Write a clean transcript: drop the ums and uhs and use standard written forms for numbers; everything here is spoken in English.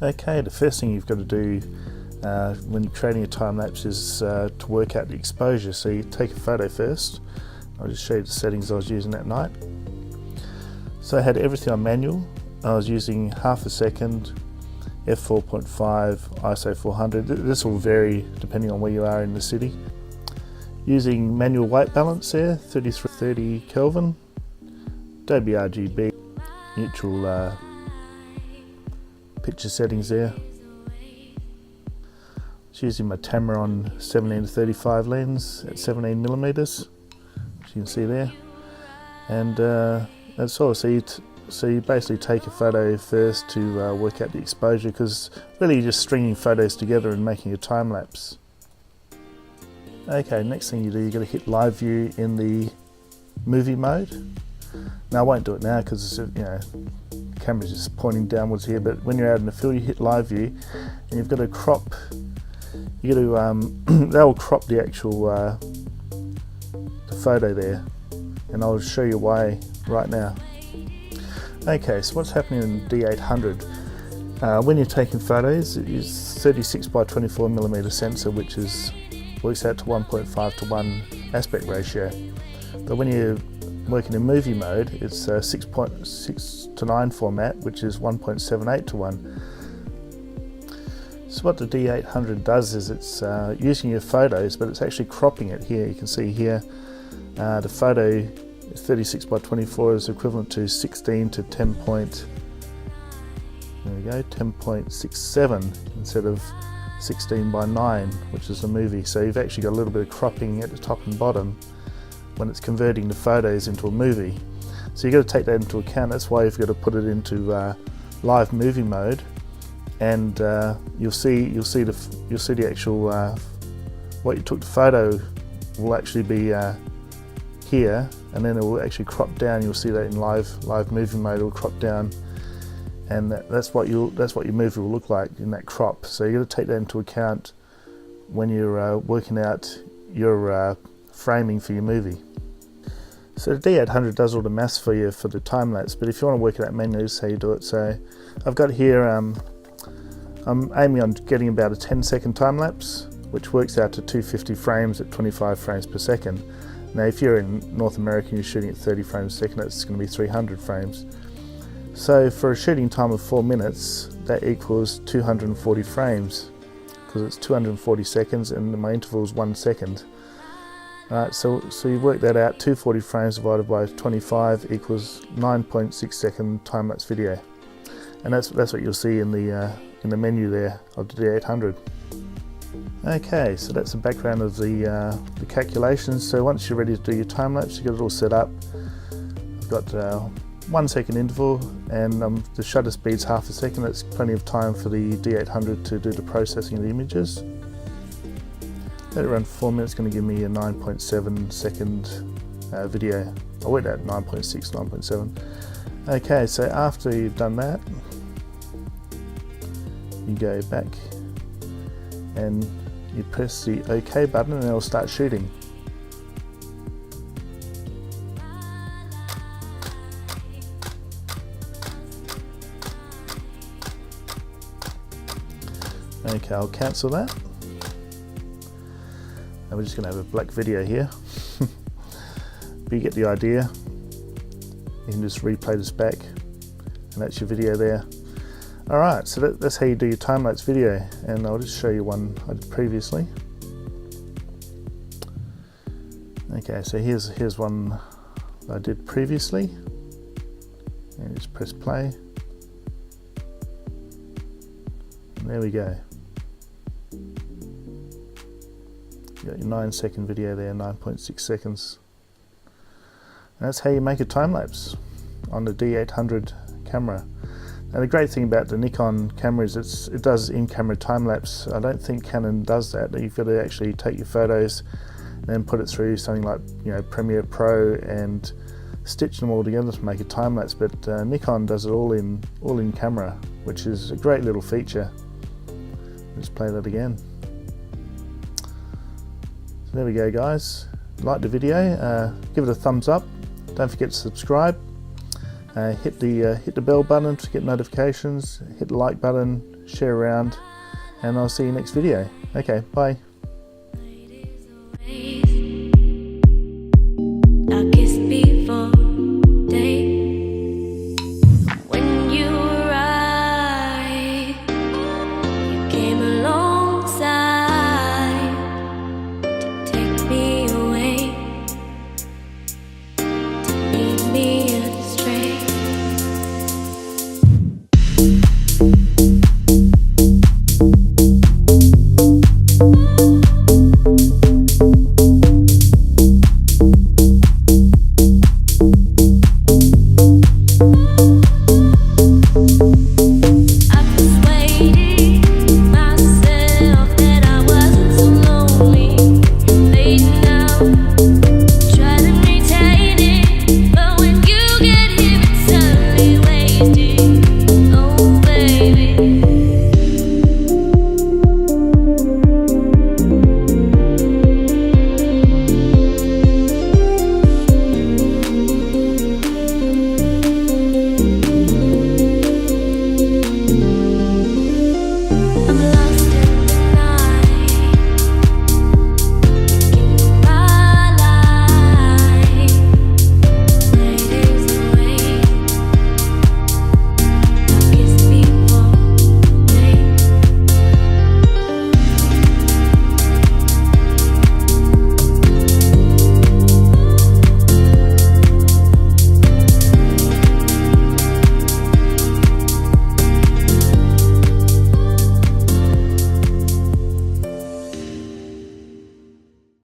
Okay, the first thing you've got to do when creating a time-lapse is to work out the exposure. So you take a photo first. I'll just show you the settings I was using that night. So I had everything on manual. I was using half a second, f4.5, ISO 400. This will vary depending on where you are in the city. Using manual white balance there, 3330 Kelvin, Adobe RGB, neutral picture settings there. It's using my Tamron 17-35 lens at 17mm, as you can see there. And that's all. So you basically take a photo first to work out the exposure, because really you're just stringing photos together and making a time lapse. Okay, next thing you do, you're going to hit live view in the movie mode. Now I won't do it now because the camera's just pointing downwards here, but when you're out in the field you hit live view and you've got to crop, that will crop the actual the photo there, and I'll show you why right now. Okay, so what's happening in D800? When you're taking photos, it is 36x24mm sensor, which works out to 1.5 to 1 aspect ratio. But when you're working in movie mode, it's 6.6 to 9 format, which is 1.78 to 1. So what the D800 does is it's using your photos, but it's actually cropping it here. You can see here the photo 36x24 is equivalent to 16 to 10.67 instead of 16:9, which is a movie. So you've actually got a little bit of cropping at the top and bottom when it's converting the photos into a movie. So you've got to take that into account. That's why you've got to put it into live movie mode, and you'll see the actual what you took the photo will actually be here, and then it will actually crop down. You'll see that in live movie mode. It will crop down, and that's what your movie will look like in that crop. So you got to take that into account when you're working out your framing for your movie. So the D800 does all the maths for you for the time lapse, but if you want to work it out manually, this is how you do it. So I've got here, I'm aiming on getting about a 10-second time lapse, which works out to 250 frames at 25 frames per second. Now if you're in North America and you're shooting at 30 frames a second, that's going to be 300 frames. So for a shooting time of 4 minutes, that equals 240 frames, because it's 240 seconds and my interval is 1 second. Alright, so you work that out. 240 frames divided by 25 equals 9.6 second time-lapse video, and that's what you'll see in the menu there of the D800. Okay, so that's the background of the calculations. So once you're ready to do your time-lapse, you get it all set up. I've got 1 second interval, and the shutter speed's half a second. That's plenty of time for the D800 to do the processing of the images. Let it run for 4 minutes, going to give me a 9.7 second video. I worked out 9.6, 9.7. Okay, so after you've done that, you go back and you press the OK button and it'll start shooting. Okay, I'll cancel that. And we're just going to have a black video here. But you get the idea. You can just replay this back, and that's your video there. Alright, so that's how you do your time-lapse video, and I'll just show you one I did previously. Okay, so here's one I did previously, and just press play, and there we go. You got your 9-second video there, 9.6 seconds. And that's how you make a time-lapse on the D800 camera. Now the great thing about the Nikon camera is it does in-camera time-lapse. I don't think Canon does that. You've got to actually take your photos and then put it through something like Premiere Pro and stitch them all together to make a time-lapse. But Nikon does it all in camera, which is a great little feature. Let's play that again. So there we go, guys. Like the video, give it a thumbs up. Don't forget to subscribe. Hit the bell button to get notifications. Hit the like button share around, and I'll see you next video. Okay, bye.